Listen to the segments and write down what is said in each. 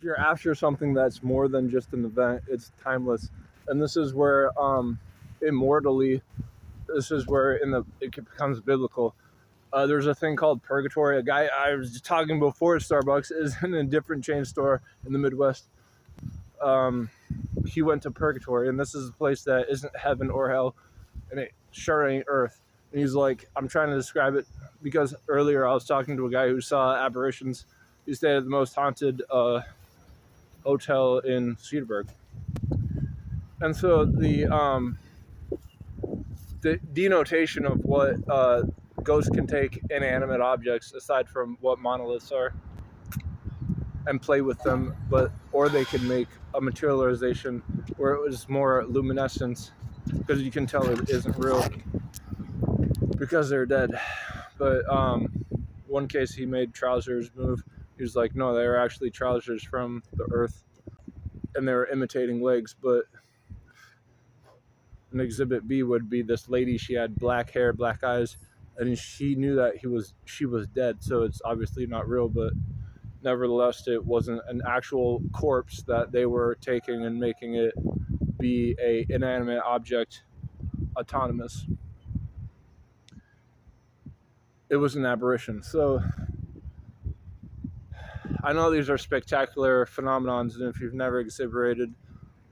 you're after something that's more than just an event, it's timeless. And this is where immortally, this is where it becomes biblical. There's a thing called purgatory. A guy I was just talking before Starbucks is in a different chain store in the Midwest. He went to purgatory, and this is a place that isn't heaven or hell, and it sure ain't earth. And he's like, I'm trying to describe it because earlier I was talking to a guy who saw apparitions. He stayed at the most haunted hotel in Cedarburg. And so the denotation of what ghosts can take inanimate objects, aside from what monoliths are, and play with them, or they can make a materialization where it was more luminescence, because you can tell it isn't real because they're dead. But one case he made trousers move. He was like, no, they were actually trousers from the earth, and they were imitating legs. But an exhibit B would be this lady. She had black hair, black eyes, and she knew that she was dead. So it's obviously not real, but nevertheless, it wasn't an actual corpse that they were taking and making it be a inanimate object, autonomous. It was an aberration. So I know these are spectacular phenomenons, and if you've never exhiberated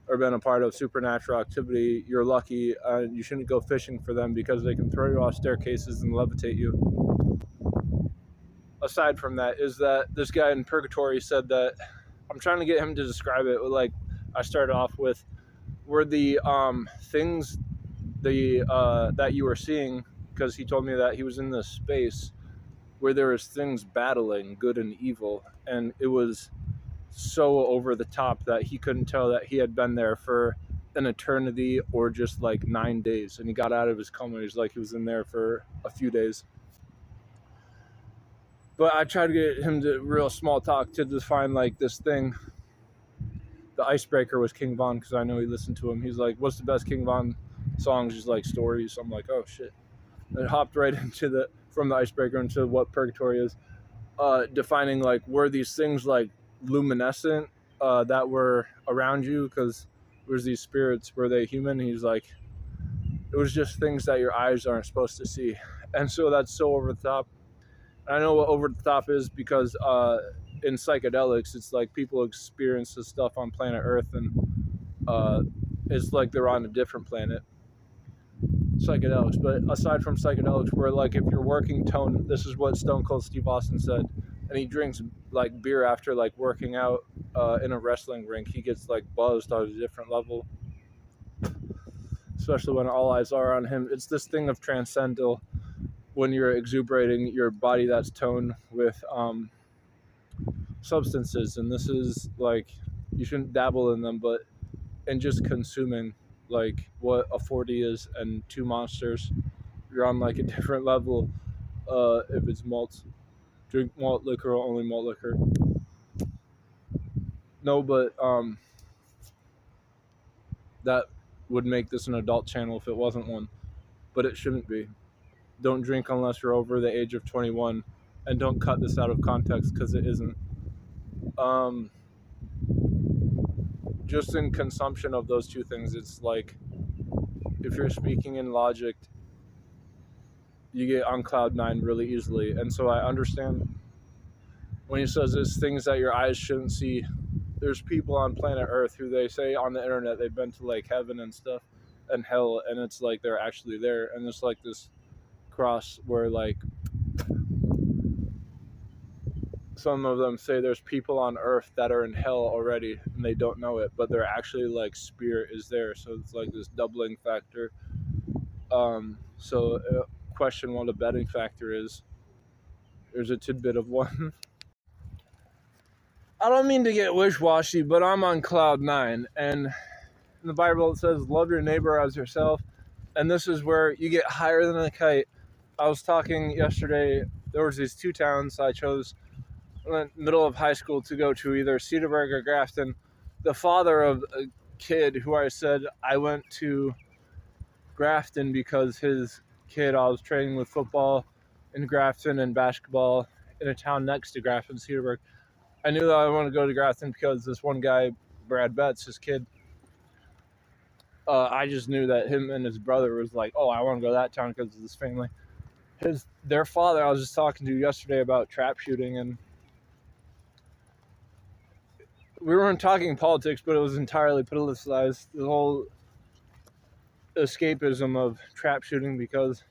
or been a part of supernatural activity, you're lucky. You shouldn't go fishing for them because they can throw you off staircases and levitate you. Aside from that, is that this guy in purgatory said that, I'm trying to get him to describe it, like I started off with, were the things that you were seeing, because he told me that he was in this space where there was things battling good and evil, and it was so over the top that he couldn't tell that he had been there for an eternity or just like 9 days. And he got out of his coma. He's like, he was in there for a few days. But I tried to get him to real small talk to define like this thing. The icebreaker was King Von, because I know he listened to him. He's like, what's the best King Von songs? He's like, Stories. I'm like, oh shit. And it hopped right into from the icebreaker into what purgatory is. Defining like, were these things like luminescent that were around you? Because there's these spirits, were they human? He's like, it was just things that your eyes aren't supposed to see. And so that's so over the top. I know what over the top is because in psychedelics, it's like people experience this stuff on planet Earth, and it's like they're on a different planet. Psychedelics. But aside from psychedelics, where like if you're working tone, this is what Stone Cold Steve Austin said, and he drinks like beer after like working out in a wrestling rink, he gets like buzzed on a different level, especially when all eyes are on him. It's this thing of transcendental, when you're exuberating your body that's toned with substances. And this is like, you shouldn't dabble in them, but in just consuming like what a 40 is and 2 monsters, you're on like a different level. If it's malt, drink malt liquor or only malt liquor. No, but that would make this an adult channel if it wasn't one, but it shouldn't be. Don't drink unless you're over the age of 21, and don't cut this out of context because it isn't. Just in consumption of those two things, it's like, if you're speaking in logic, you get on cloud 9 really easily. And so I understand when he says there's things that your eyes shouldn't see. There's people on planet Earth who they say on the internet they've been to like heaven and stuff and hell, and it's like they're actually there. And it's like this cross where like some of them say there's people on Earth that are in hell already and they don't know it, but they're actually like spirit is there. So it's like this doubling factor. So question what a betting factor is. There's a tidbit of one. I don't mean to get wish-washy, but I'm on cloud 9, and in the Bible it says love your neighbor as yourself, and this is where you get higher than a kite. I was talking yesterday, there was these 2 towns I chose in the middle of high school to go to, either Cedarburg or Grafton. The father of a kid who I said I went to Grafton because his kid, I was training with football in Grafton and basketball in a town next to Grafton, Cedarburg. I knew that I wanted to go to Grafton because this one guy, Brad Betts, his kid, I just knew that him and his brother was like, oh, I want to go to that town because of this family. Their father, I was just talking to yesterday about trap shooting, and we weren't talking politics, but it was entirely politicized. The whole escapism of trap shooting because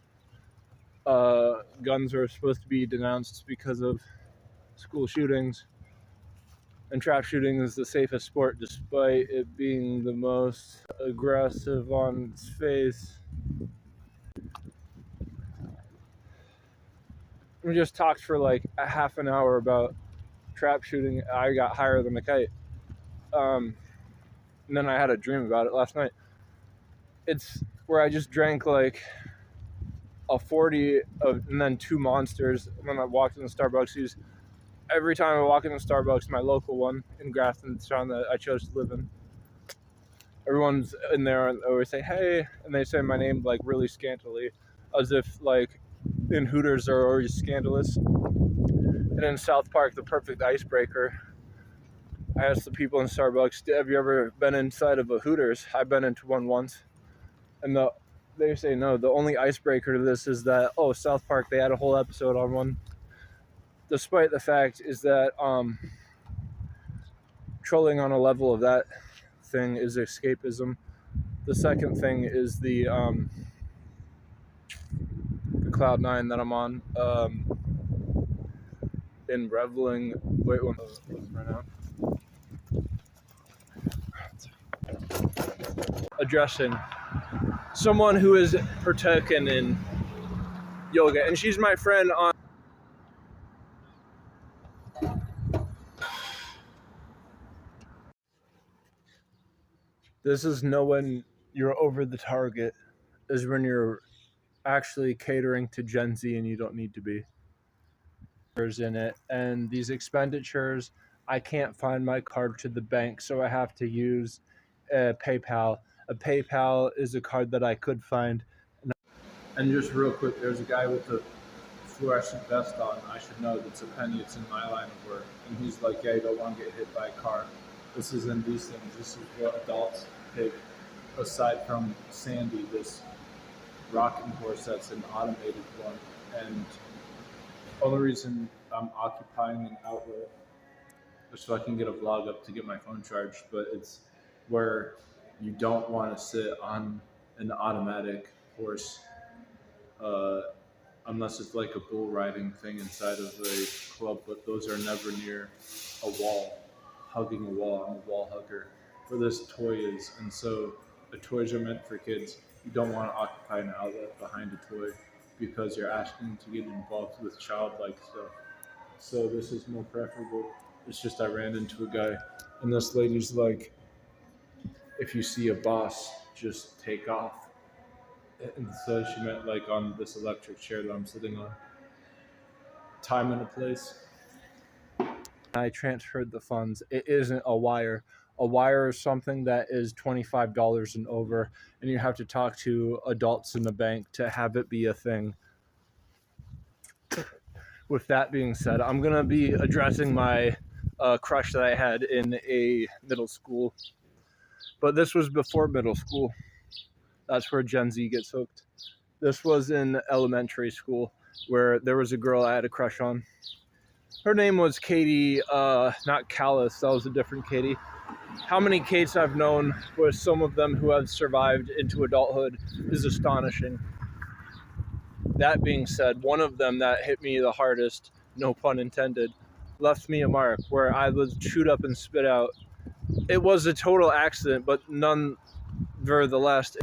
guns are supposed to be denounced because of school shootings. And trap shooting is the safest sport despite it being the most aggressive on its face. We just talked for like a half an hour about trap shooting. I got higher than a kite. And then I had a dream about it last night. It's where I just drank like a 40 and then 2 Monsters. And then I walked in the Starbucks. Every time I walk in the Starbucks, my local one in Grafton, the town that I chose to live in, everyone's in there and they always say, hey, and they say my name like really scantily, as if like in Hooters are always scandalous. And in South Park, the perfect icebreaker, I asked the people in Starbucks, have you ever been inside of a Hooters? I've been into one once. And they say no, the only icebreaker to this is that, oh, South Park, they had a whole episode on one. Despite the fact is that trolling on a level of that thing is escapism. The second thing is the Cloud 9 that I'm on in reveling. Wait, one right now. Addressing someone who is partaken in yoga, and she's my friend on. This is know when you're over the target, is when you're actually catering to Gen Z and you don't need to be. In it, and these expenditures, I can't find my card to the bank, so I have to use PayPal. A PayPal is a card that I could find. And just real quick, there's a guy with the fluorescent vest on. I should know that's a penny. It's in my line of work. And he's like, yeah, you don't want to get hit by a car. This is indecent. This is what adults take. Aside from Sandy, this rocking horse that's an automated one. And the only reason I'm occupying an outlet is so I can get a vlog up to get my phone charged, but it's where you don't want to sit on an automatic horse unless it's like a bull riding thing inside of a club, but those are never near a wall, hugging a wall. I'm a wall hugger, where this toy is. And so the toys are meant for kids. You don't want to occupy an outlet behind a toy because you're asking to get involved with childlike stuff. So this is more preferable. It's just I ran into a guy, and this lady's like, if you see a boss, just take off. And so she meant like on this electric chair that I'm sitting on. Time and a place. I transferred the funds. It isn't a wire. A wire is something that is $25 and over, and you have to talk to adults in the bank to have it be a thing. With that being said, I'm going to be addressing my crush that I had in a middle school. But this was before middle school. That's where Gen Z gets hooked. This was in elementary school where there was a girl I had a crush on. Her name was Katie, not Callis, that was a different Katie. How many Kates I've known, with some of them who have survived into adulthood, is astonishing. That being said, one of them that hit me the hardest, no pun intended, left me a mark where I was chewed up and spit out. It was a total accident, but nonetheless,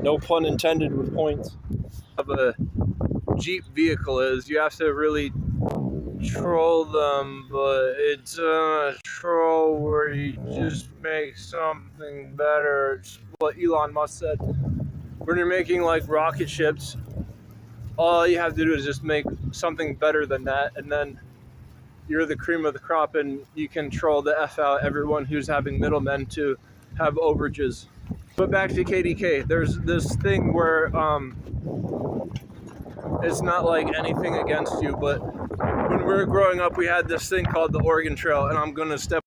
no pun intended with points, of a Jeep vehicle is you have to really troll them, but it's a troll where you just make something better. It's what Elon Musk said. When you're making like rocket ships, all you have to do is just make something better than that, and then you're the cream of the crop, and you can troll the F out everyone who's having middlemen to have overages. But back to KDK, there's this thing where it's not like anything against you, but when we were growing up, we had this thing called the Oregon Trail, and I'm gonna step